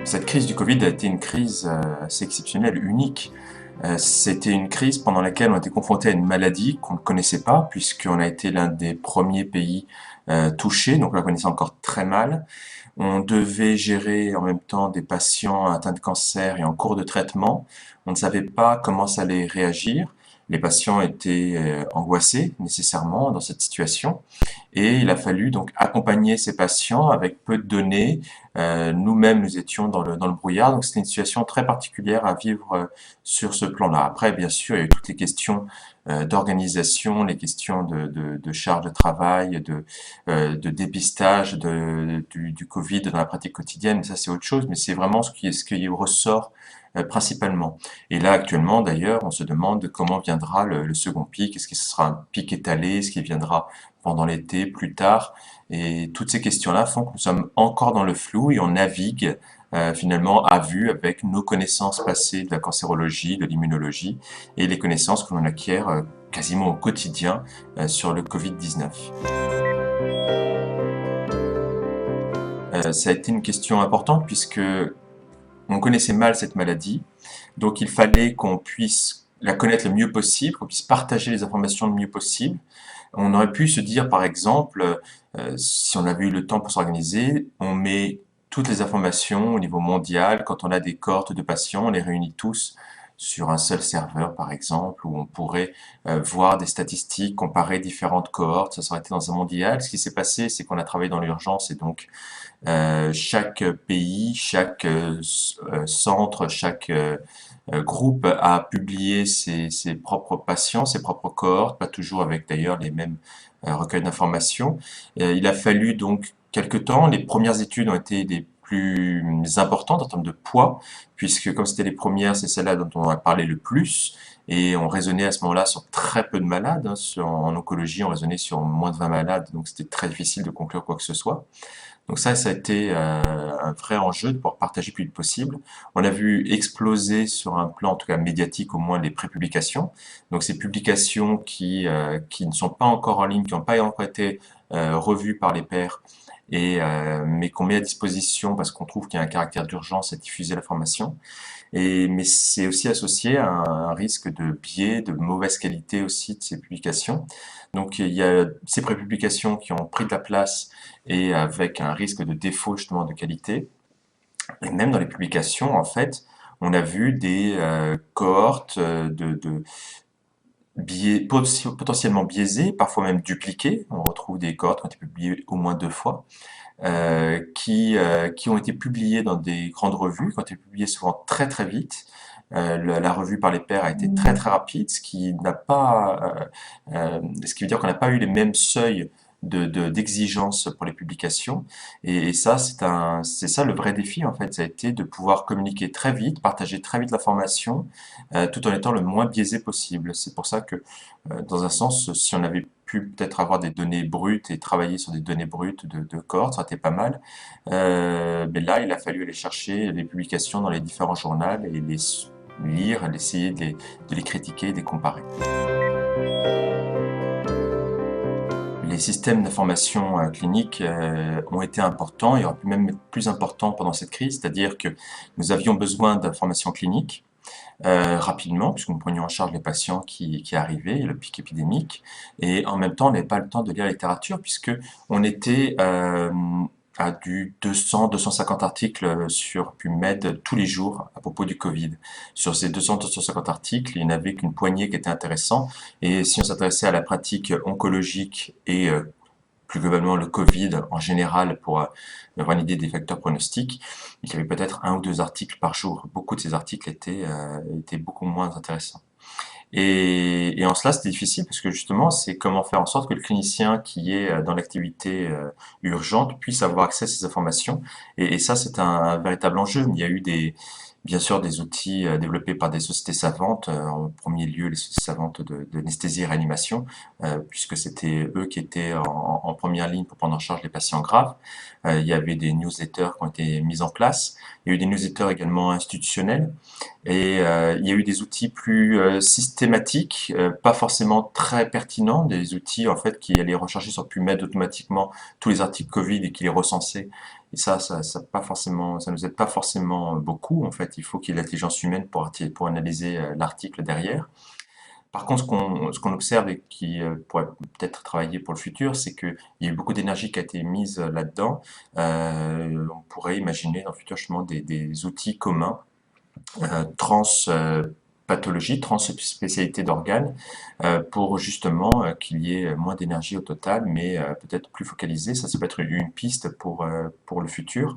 Cette crise du Covid a été une crise assez exceptionnelle, unique. C'était une crise pendant laquelle on a été confronté à une maladie qu'on ne connaissait pas, puisqu'on a été l'un des premiers pays touchés, donc on la connaissait encore très mal. On devait gérer en même temps des patients atteints de cancer et en cours de traitement. On ne savait pas comment ça allait réagir. Les patients étaient angoissés nécessairement dans cette situation et il a fallu donc accompagner ces patients avec peu de données. Nous-mêmes, nous étions dans le brouillard, donc c'était une situation très particulière à vivre sur ce plan-là. Après, bien sûr, il y a eu toutes les questions d'organisation, les questions de charge de travail, de dépistage du Covid dans la pratique quotidienne. Ça, c'est autre chose, mais c'est vraiment ce qui ressort principalement. Et là, actuellement, d'ailleurs, on se demande comment viendra le second pic. Est-ce que ce sera un pic étalé? Est-ce qu'il viendra pendant l'été, plus tard? Et toutes ces questions-là font que nous sommes encore dans le flou et on navigue finalement à vue avec nos connaissances passées de la cancérologie, de l'immunologie et les connaissances que l'on acquiert quasiment au quotidien sur le Covid-19. Ça a été une question importante puisque on connaissait mal cette maladie, donc il fallait qu'on puisse la connaître le mieux possible, qu'on puisse partager les informations le mieux possible. On aurait pu se dire, par exemple, si on avait eu le temps pour s'organiser, on met toutes les informations au niveau mondial. Quand on a des cohortes de patients, on les réunit tous sur un seul serveur, par exemple, où on pourrait voir des statistiques, comparer différentes cohortes. Ça aurait été dans un mondial. Ce qui s'est passé, c'est qu'on a travaillé dans l'urgence et donc chaque pays, chaque centre, chaque groupe a publié ses propres patients, ses propres cohortes, pas toujours avec d'ailleurs les mêmes recueils d'informations. Il a fallu donc quelque temps. Les premières études ont été les plus importantes en termes de poids, puisque comme c'était les premières, c'est celles-là dont on a parlé le plus. Et on raisonnait à ce moment-là sur très peu de malades. En oncologie, on raisonnait sur moins de 20 malades, donc c'était très difficile de conclure quoi que ce soit. Donc ça a été un vrai enjeu de pouvoir partager le plus vite possible. On a vu exploser sur un plan, en tout cas médiatique au moins, les prépublications. Donc ces publications qui ne sont pas encore en ligne, qui n'ont pas encore été revues par les pairs, mais qu'on met à disposition parce qu'on trouve qu'il y a un caractère d'urgence à diffuser l'information. Mais c'est aussi associé à un risque de biais, de mauvaise qualité aussi de ces publications. Donc il y a ces prépublications qui ont pris de la place et avec un risque de défaut justement de qualité. Et même dans les publications, en fait, on a vu des cohortes potentiellement biaisées, parfois même dupliquées. On retrouve des cohortes qui ont été publiées au moins 2 fois, qui ont été publiées dans des grandes revues, qui ont été publiées souvent très très vite. La revue par les pairs a été très très rapide, ce qui veut dire qu'on n'a pas eu les mêmes seuils d'exigence pour les publications. Et ça, c'est ça le vrai défi en fait. Ça a été de pouvoir communiquer très vite, partager très vite l'information, tout en étant le moins biaisé possible. C'est pour ça que, dans un sens, si on avait pu peut-être avoir des données brutes et travailler sur des données brutes de cohortes, ça aurait été pas mal. Mais là, il a fallu aller chercher les publications dans les différents journaux et les lire, essayer de les critiquer, de les comparer. Les systèmes d'information clinique ont été importants et auraient pu même être plus importants pendant cette crise, c'est-à-dire que nous avions besoin d'informations cliniques rapidement, puisque nous prenions en charge les patients qui arrivaient, le pic épidémique, et en même temps, on n'avait pas le temps de lire la littérature, puisque on était à du 200-250 articles sur PubMed tous les jours à propos du Covid. Sur ces 200-250 articles, il n'y en avait qu'une poignée qui était intéressant, et si on s'intéressait à la pratique oncologique et plus globalement le Covid en général pour avoir une idée des facteurs pronostiques, il y avait peut-être 1 ou 2 articles par jour. Beaucoup de ces articles étaient beaucoup moins intéressants. Et en cela, c'était difficile parce que justement, c'est comment faire en sorte que le clinicien qui est dans l'activité urgente puisse avoir accès à ces informations. Et ça, c'est un véritable enjeu. Il y a eu bien sûr des outils développés par des sociétés savantes, en premier lieu les sociétés savantes d'anesthésie et réanimation, puisque c'était eux qui étaient en première ligne pour prendre en charge les patients graves. Il y avait des newsletters qui ont été mises en place. Il y a eu des newsletters également institutionnels. Et il y a eu des outils plus systématiques, pas forcément très pertinents, des outils en fait qui allaient rechercher sur PubMed automatiquement tous les articles Covid et qui les recensaient. Et ça pas forcément, ça nous aide pas forcément beaucoup. En fait, il faut qu'il y ait l'intelligence humaine pour analyser l'article derrière. Par contre, ce qu'on observe et qui pourrait peut-être travailler pour le futur, c'est qu'il y a eu beaucoup d'énergie qui a été mise là-dedans. On pourrait imaginer dans le futur justement des outils communs trans-pathologie, trans-spécialité d'organes, pour justement qu'il y ait moins d'énergie au total, mais peut-être plus focalisé. Ça peut être une piste pour le futur.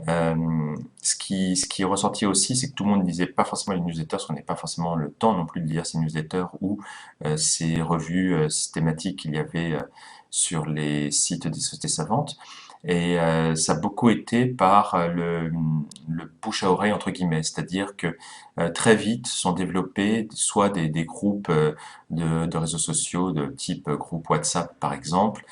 Ce qui est ressorti aussi, c'est que tout le monde ne lisait pas forcément les newsletters, parce qu'on n'a pas forcément le temps non plus de lire ces newsletters ou ces revues systématiques qu'il y avait sur les sites des sociétés savantes. Et ça a beaucoup été par le bouche à oreille entre guillemets, c'est-à-dire que très vite sont développés soit des groupes de réseaux sociaux de type groupe WhatsApp par exemple,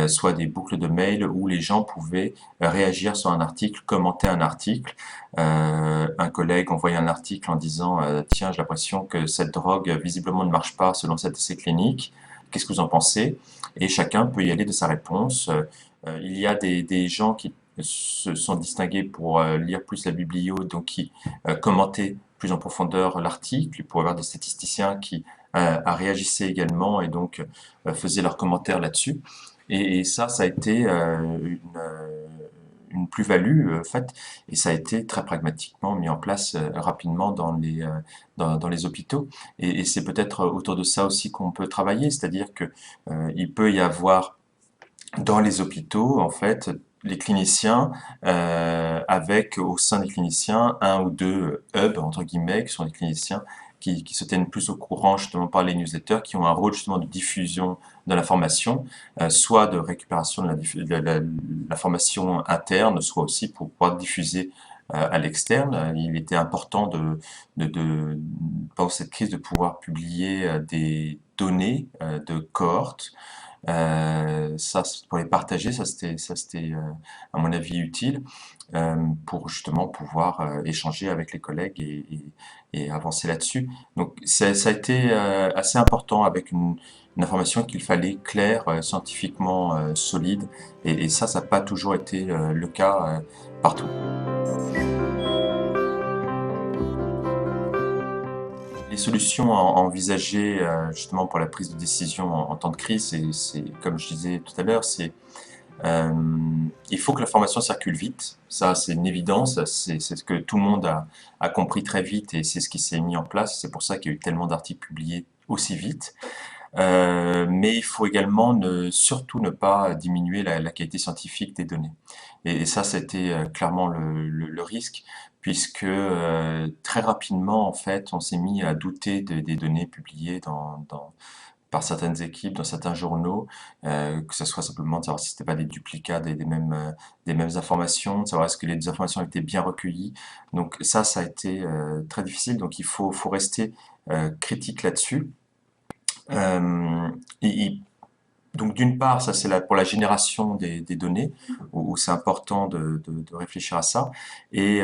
soit des boucles de mails où les gens pouvaient réagir sur un article, commenter un article. Un collègue envoyait un article en disant tiens, j'ai l'impression que cette drogue visiblement ne marche pas selon cet essai clinique. Qu'est-ce que vous en pensez? Et chacun peut y aller de sa réponse. Il y a des gens qui se sont distingués pour lire plus la biblio, donc qui commentaient plus en profondeur l'article, pour avoir des statisticiens qui réagissaient également et donc faisaient leurs commentaires là-dessus. Et ça a été une plus-value faite et ça a été très pragmatiquement mis en place rapidement dans les hôpitaux. Et c'est peut-être autour de ça aussi qu'on peut travailler, c'est-à-dire que il peut y avoir dans les hôpitaux, en fait, les cliniciens, avec au sein des cliniciens un ou deux hubs, entre guillemets, qui sont des cliniciens qui se tiennent plus au courant justement par les newsletters, qui ont un rôle justement de diffusion de l'information, soit de récupération de l'information interne, soit aussi pour pouvoir diffuser à l'externe. Il était important pendant cette crise de pouvoir publier des données de cohortes ça, pour les partager, ça c'était à mon avis utile pour justement pouvoir échanger avec les collègues et avancer là-dessus. Donc ça a été assez important avec une information qu'il fallait claire, scientifiquement solide, et ça n'a pas toujours été le cas partout. Les solutions à envisager justement pour la prise de décision en temps de crise, comme je disais tout à l'heure, euh, il faut que l'information circule vite. Ça, c'est une évidence. C'est ce que tout le monde a compris très vite et c'est ce qui s'est mis en place. C'est pour ça qu'il y a eu tellement d'articles publiés aussi vite. Mais il faut également surtout ne pas diminuer la qualité scientifique des données. Et ça, c'était clairement le risque, puisque très rapidement, en fait, on s'est mis à douter des données publiées par certaines équipes, dans certains journaux, que ce soit simplement de savoir si c'était pas des duplicats des mêmes informations, de savoir est-ce que les informations étaient bien recueillies. Donc ça a été très difficile. Donc il faut rester critique là-dessus. Euh, et- donc d'une part, ça c'est pour la génération des données, où c'est important de réfléchir à ça, et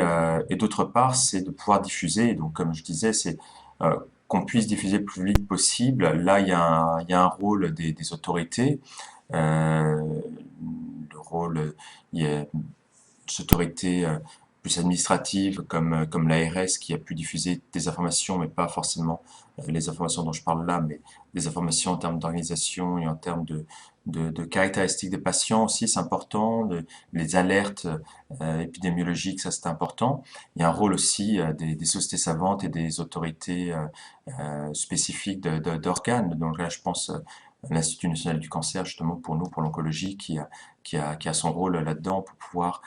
d'autre part, c'est de pouvoir diffuser. Et donc comme je disais, c'est qu'on puisse diffuser le plus vite possible. Là, il y a un rôle des autorités. Le rôle, il y a des autorités plus administratives comme l'ARS qui a pu diffuser des informations, mais pas forcément les informations dont je parle là, mais des informations en termes d'organisation et en termes de caractéristiques des patients aussi, c'est important. Les alertes épidémiologiques, ça c'est important. Il y a un rôle aussi des sociétés savantes et des autorités spécifiques d'organes. Donc là, je pense à l'Institut national du cancer, justement pour nous, pour l'oncologie, qui a son rôle là-dedans pour pouvoir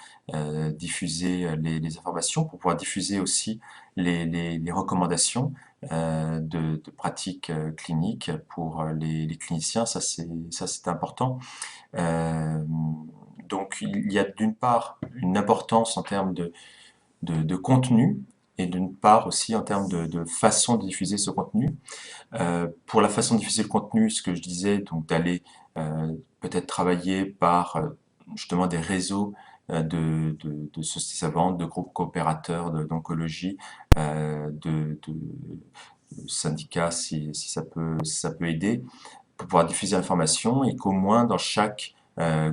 diffuser les informations, pour pouvoir diffuser aussi les recommandations de pratiques cliniques pour les cliniciens. Ça c'est important. Euh, donc il y a d'une part une importance en termes de contenu et d'une part aussi en termes de façon de diffuser ce contenu. Pour la façon de diffuser le contenu, ce que je disais, donc d'aller peut-être travailler par justement des réseaux de sociétés savantes, de groupes coopérateurs d'oncologie, de syndicats si ça peut aider pour pouvoir diffuser l'information et qu'au moins dans chaque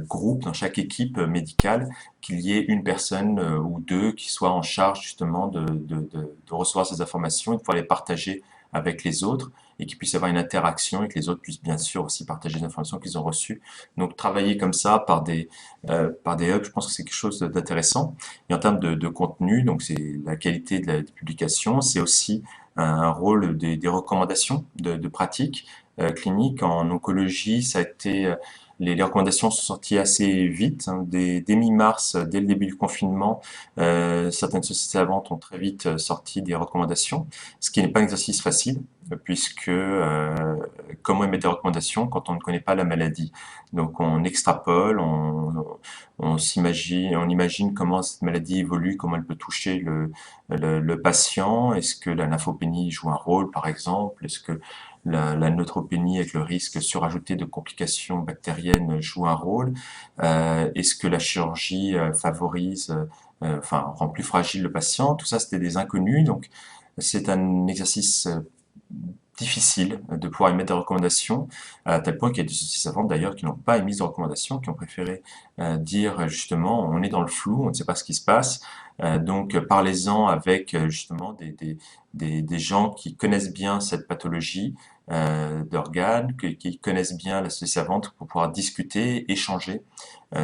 groupe, dans chaque équipe médicale, qu'il y ait une personne ou deux qui soient en charge justement de recevoir ces informations et de pouvoir les partager avec les autres et qu'il puisse y avoir une interaction et que les autres puissent bien sûr aussi partager les informations qu'ils ont reçues. Donc travailler comme ça par des hubs, je pense que c'est quelque chose d'intéressant. Et en termes de contenu, donc c'est la qualité des publications, c'est aussi un rôle des recommandations de pratiques cliniques. En oncologie, ça a été les recommandations sont sorties assez vite, hein, dès mi-mars, dès le début du confinement. Certaines sociétés savantes ont très vite sorti des recommandations, ce qui n'est pas un exercice facile, puisque comment émettre des recommandations quand on ne connaît pas la maladie? Donc on extrapole, on s'imagine, on imagine comment cette maladie évolue, comment elle peut toucher le patient. Est-ce que la lymphopénie joue un rôle, par exemple? Est-ce que la neutropénie avec le risque surajouté de complications bactériennes joue un rôle? Est-ce que la chirurgie favorise, enfin, rend plus fragile le patient? Tout ça, c'était des inconnus, donc c'est un exercice difficile de pouvoir émettre des recommandations, à tel point qu'il y a des sociétés savantes d'ailleurs qui n'ont pas émis de recommandations, qui ont préféré dire justement on est dans le flou, on ne sait pas ce qui se passe, donc parlez-en avec justement des gens qui connaissent bien cette pathologie d'organes, qui connaissent bien la société savante pour pouvoir discuter, échanger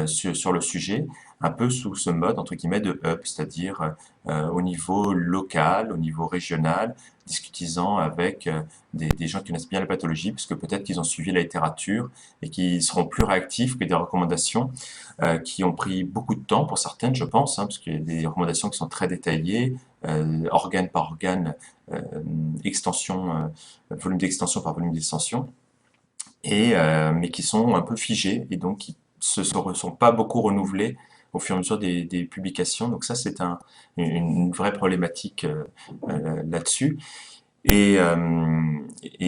sur le sujet, un peu sous ce mode entre guillemets de hub, c'est-à-dire au niveau local, au niveau régional, discutisant avec des gens qui connaissent bien la pathologie, puisque peut-être qu'ils ont suivi la littérature et qui seront plus réactifs que des recommandations qui ont pris beaucoup de temps pour certaines, je pense, hein, parce qu'il y a des recommandations qui sont très détaillées, organe par organe, euh, extension, volume d'extension par volume d'extension, et mais qui sont un peu figées et donc qui sont pas beaucoup renouvelées au fur et à mesure des publications. Donc ça, c'est une vraie problématique là-dessus. Et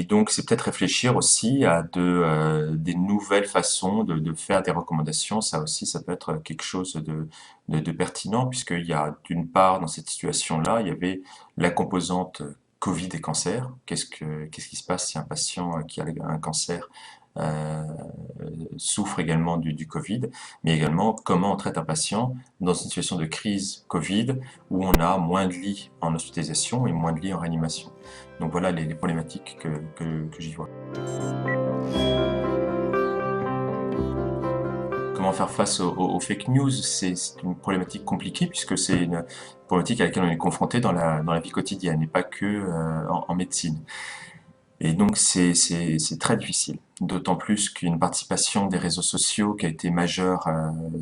donc, c'est peut-être réfléchir aussi à des nouvelles façons de faire des recommandations. Ça aussi, ça peut être quelque chose de pertinent, puisqu'il y a d'une part, dans cette situation-là, il y avait la composante Covid et cancer. Qu'est-ce qui se passe si un patient qui a un cancer euh, souffre également du Covid, mais également comment on traite un patient dans une situation de crise Covid où on a moins de lits en hospitalisation et moins de lits en réanimation. Donc voilà les problématiques que j'y vois. Comment faire face aux fake news? C'est une problématique compliquée puisque c'est une problématique à laquelle on est confronté dans la vie quotidienne et pas que en médecine. Et donc c'est très difficile, d'autant plus qu'une participation des réseaux sociaux qui a été majeure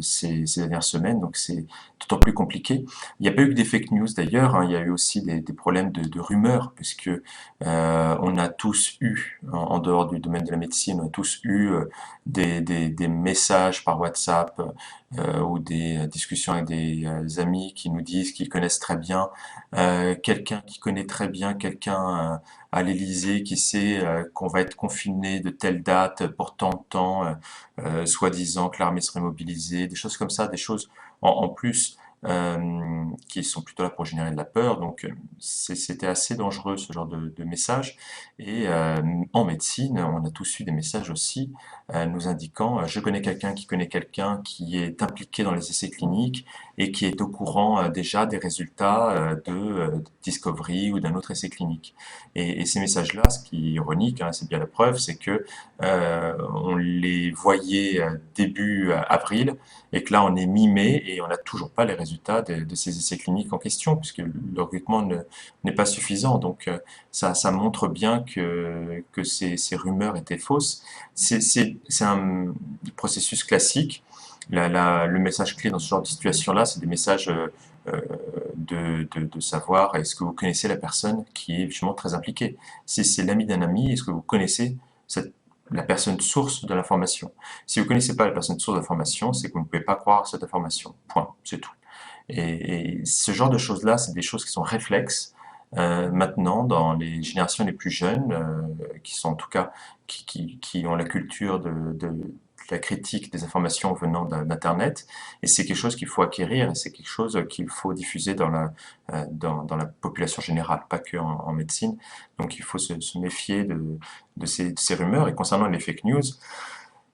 ces dernières semaines, donc c'est d'autant plus compliqué. Il n'y a pas eu que des fake news d'ailleurs, hein, il y a eu aussi des problèmes de rumeurs, puisque on a tous eu, en dehors du domaine de la médecine, on a tous eu des messages par WhatsApp ou des discussions avec des amis qui nous disent qu'ils connaissent très bien quelqu'un qui connaît très bien quelqu'un à l'Élysée qui sait qu'on va être confiné de telle date pour tant de temps, soi-disant que l'armée serait mobilisée, des choses comme ça, des choses en plus qui sont plutôt là pour générer de la peur. Donc c'était assez dangereux ce genre de message. Et en médecine, on a tous eu des messages aussi nous indiquant je connais quelqu'un qui connaît quelqu'un qui est impliqué dans les essais cliniques et qui est au courant déjà des résultats de Discovery ou d'un autre essai clinique. Et ces messages-là, ce qui est ironique, hein, c'est bien la preuve, c'est que on les voyait début avril et que là on est mi-mai et on n'a toujours pas les résultats de ces essais cliniques en question puisque le recrutement n'est pas suffisant. Donc ça montre bien que ces rumeurs étaient fausses. C'est un processus classique. Le message clé dans ce genre de situation-là, c'est des messages euh, de savoir est-ce que vous connaissez la personne qui est justement très impliquée. Si c'est l'ami d'un ami, est-ce que vous connaissez la personne source de l'information? Si vous ne connaissez pas la personne source de l'information, c'est que vous ne pouvez pas croire cette information. Point, c'est tout. Et ce genre de choses-là, c'est des choses qui sont réflexes. Maintenant, dans les générations les plus jeunes, qui sont en tout cas qui ont la culture de la critique des informations venant d'Internet, et c'est quelque chose qu'il faut acquérir, et c'est quelque chose qu'il faut diffuser dans la population générale, pas que en médecine. Donc il faut se méfier de ces rumeurs. Et concernant les fake news,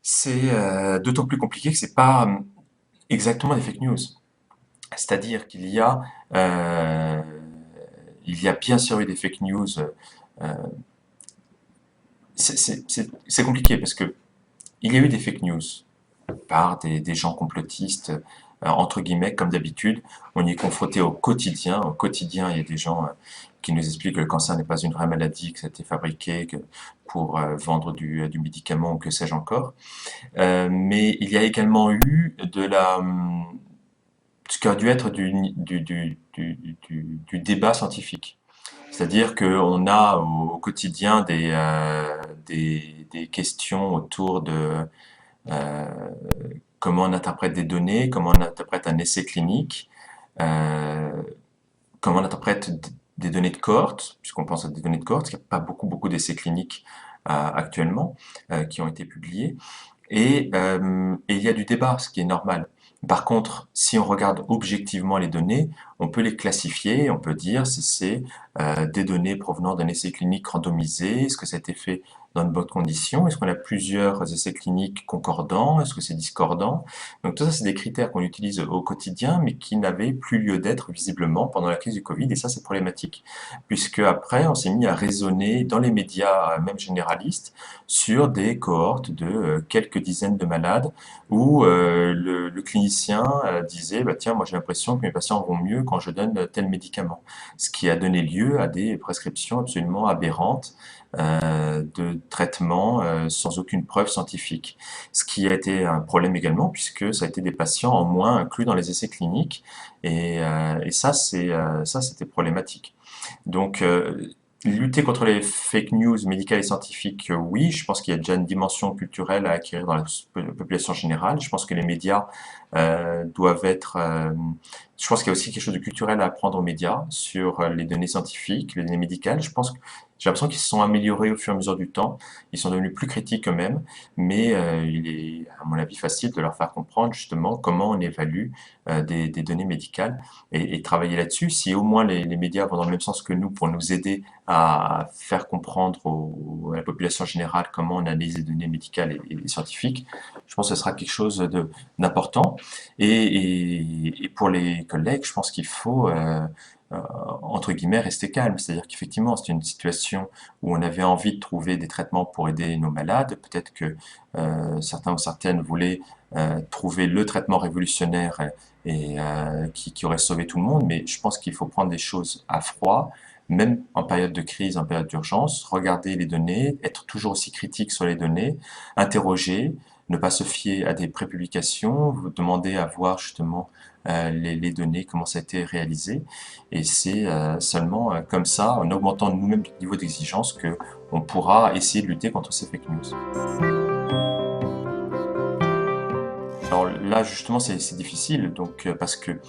c'est d'autant plus compliqué que c'est pas exactement des fake news. C'est-à-dire euh, il y a bien sûr eu des fake news. euh, c'est compliqué parce que il y a eu des fake news par des gens complotistes, entre guillemets, comme d'habitude. On y est confronté au quotidien. Au quotidien, il y a des gens qui nous expliquent que le cancer n'est pas une vraie maladie, que ça a été fabriqué pour vendre du médicament ou que sais-je encore. Mais il y a également eu ce qui aurait dû être du débat scientifique. C'est-à-dire qu'on a au quotidien des questions autour de euh, comment on interprète des données, comment on interprète un essai clinique, euh, comment on interprète des données de cohorte, puisqu'on pense à des données de cohorte, parce qu'il n'y a pas beaucoup d'essais cliniques actuellement qui ont été publiés. Et il y a du débat, ce qui est normal. Par contre, si on regarde objectivement les données, on peut les classifier, on peut dire si c'est des données provenant d'un essai clinique randomisé, est-ce que ça a été fait dans de bonnes conditions, est-ce qu'on a plusieurs essais cliniques concordants, est-ce que c'est discordant. Donc tout ça, c'est des critères qu'on utilise au quotidien, mais qui n'avaient plus lieu d'être visiblement pendant la crise du Covid, et ça, c'est problématique, puisque après, on s'est mis à raisonner dans les médias, même généralistes, sur des cohortes de quelques dizaines de malades où le clinicien disait bah, tiens, moi j'ai l'impression que mes patients vont mieux quand je donne tel médicament. Ce qui a donné lieu à des prescriptions absolument aberrantes de traitements sans aucune preuve scientifique. Ce qui a été un problème également puisque ça a été des patients en moins inclus dans les essais cliniques et ça, ça c'était problématique. Donc, lutter contre les fake news médicales et scientifiques, oui, je pense qu'il y a déjà une dimension culturelle à acquérir dans la population générale. Je pense que les médias doivent être... je pense qu'il y a aussi quelque chose de culturel à apprendre aux médias sur les données scientifiques, les données médicales. Je pense que j'ai l'impression qu'ils se sont améliorés au fur et à mesure du temps. Ils sont devenus plus critiques eux-mêmes, mais il est, à mon avis, facile de leur faire comprendre justement comment on évalue des données médicales et travailler là-dessus. Si au moins les médias vont dans le même sens que nous pour nous aider à faire comprendre à la population générale comment on analyse les données médicales et scientifiques, je pense que ce sera quelque chose d'important. Et pour les collègues, je pense qu'il faut, entre guillemets, rester calme. C'est-à-dire qu'effectivement, c'est une situation où on avait envie de trouver des traitements pour aider nos malades. Peut-être que certains ou certaines voulaient trouver le traitement révolutionnaire qui aurait sauvé tout le monde, mais je pense qu'il faut prendre des choses à froid, même en période de crise, en période d'urgence, regarder les données, être toujours aussi critique sur les données, interroger, ne pas se fier à des prépublications, vous demander à voir justement les données, comment ça a été réalisé. Et c'est seulement comme ça, en augmentant nous-mêmes notre niveau d'exigence, que on pourra essayer de lutter contre ces fake news. Alors là, justement, c'est difficile, donc parce que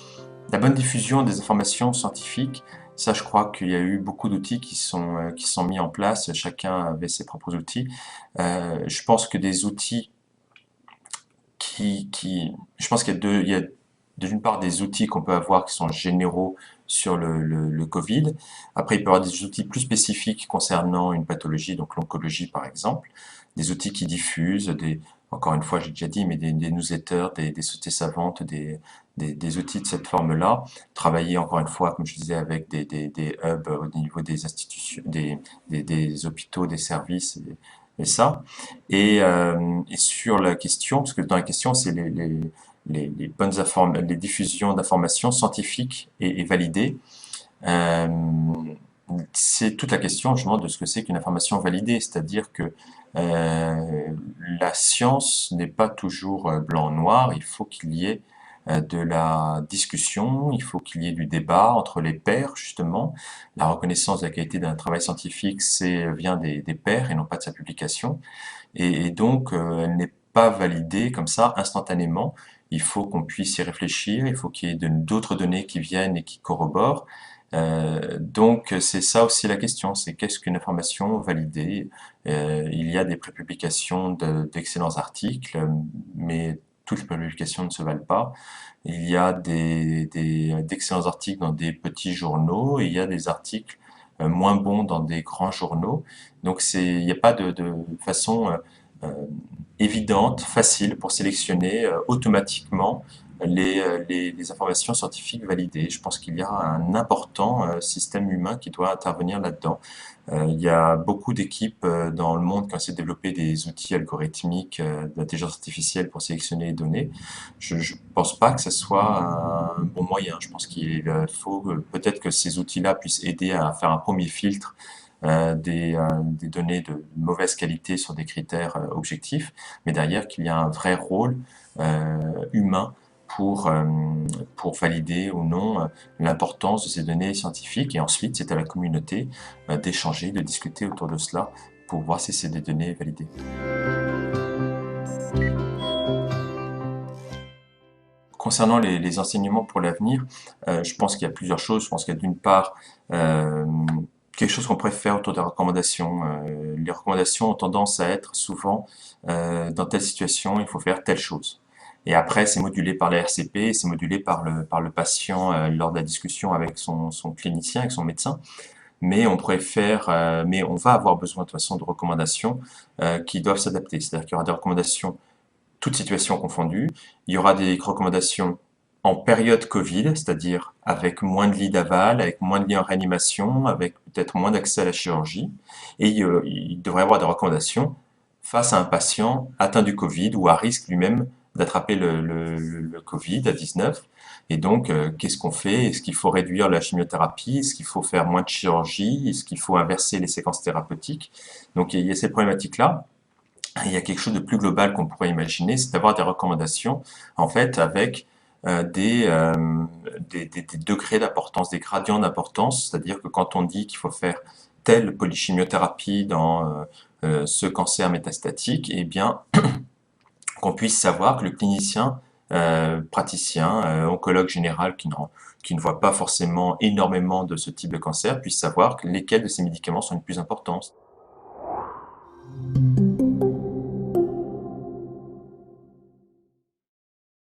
la bonne diffusion des informations scientifiques, ça, je crois qu'il y a eu beaucoup d'outils qui sont mis en place. Chacun avait ses propres outils. Je pense que des outils je pense qu'il y a il y a d'une part des outils qu'on peut avoir qui sont généraux sur le Covid. Après, il peut y avoir des outils plus spécifiques concernant une pathologie, donc l'oncologie par exemple, des outils qui diffusent, encore une fois, j'ai déjà dit, mais des newsletters, des sociétés savantes, des outils de cette forme-là. Travailler encore une fois, comme je disais, avec des hubs au niveau des institutions, des hôpitaux, des services, et ça. Et sur la question, parce que dans la question, c'est les bonnes les diffusions d'informations scientifiques et validées. Euh, c'est toute la question justement de ce que c'est qu'une information validée, c'est-à-dire que la science n'est pas toujours blanc-noir, il faut qu'il y ait de la discussion, il faut qu'il y ait du débat entre les pairs, justement. La reconnaissance de la qualité d'un travail scientifique, vient des pairs et non pas de sa publication. Et donc, elle n'est pas validée comme ça instantanément. Il faut qu'on puisse y réfléchir, il faut qu'il y ait d'autres données qui viennent et qui corroborent. Donc c'est ça aussi la question, c'est qu'est-ce qu'une information validée? Il y a des prépublications d'excellents articles, mais toutes les prépublications ne se valent pas. Il y a d'excellents articles dans des petits journaux, et il y a des articles moins bons dans des grands journaux. Donc il n'y a pas de façon euh, évidente, facile pour sélectionner automatiquement les informations scientifiques validées. Je pense qu'il y a un important système humain qui doit intervenir là-dedans. Il y a beaucoup d'équipes dans le monde qui ont essayé de développer des outils algorithmiques d'intelligence artificielle pour sélectionner les données. Je ne pense pas que ce soit un bon moyen. Je pense qu'il faut peut-être que ces outils-là puissent aider à faire un premier filtre des données de mauvaise qualité sur des critères objectifs, mais derrière qu'il y a un vrai rôle humain pour, euh, pour valider ou non l'importance de ces données scientifiques. Et ensuite, c'est à la communauté d'échanger, de discuter autour de cela pour voir si c'est des données validées. Concernant les enseignements pour l'avenir, je pense qu'il y a plusieurs choses. Je pense qu'il y a d'une part euh, quelque chose qu'on préfère autour des recommandations. Les recommandations ont tendance à être souvent dans telle situation, il faut faire telle chose. Et après, c'est modulé par la RCP, c'est modulé par le patient lors de la discussion avec son clinicien, avec son médecin. Mais on préfère, mais on va avoir besoin de toute façon de recommandations qui doivent s'adapter. C'est-à-dire qu'il y aura des recommandations toutes situations confondues. Il y aura des recommandations en période Covid, c'est-à-dire avec moins de lits d'aval, avec moins de lits en réanimation, avec peut-être moins d'accès à la chirurgie. Et il devrait y avoir des recommandations face à un patient atteint du Covid ou à risque lui-même d'attraper le Covid-19. Et donc, qu'est-ce qu'on fait? Est-ce qu'il faut réduire la chimiothérapie? Est-ce qu'il faut faire moins de chirurgie? Est-ce qu'il faut inverser les séquences thérapeutiques? Donc, il y a ces problématiques-là. Il y a quelque chose de plus global qu'on pourrait imaginer, c'est d'avoir des recommandations, en fait, avec des degrés d'importance, des gradients d'importance, c'est-à-dire que quand on dit qu'il faut faire telle polychimiothérapie dans ce cancer métastatique, eh bien, qu'on puisse savoir que le clinicien, praticien, oncologue général qui ne voit pas forcément énormément de ce type de cancer, puisse savoir lesquels de ces médicaments sont les plus importants.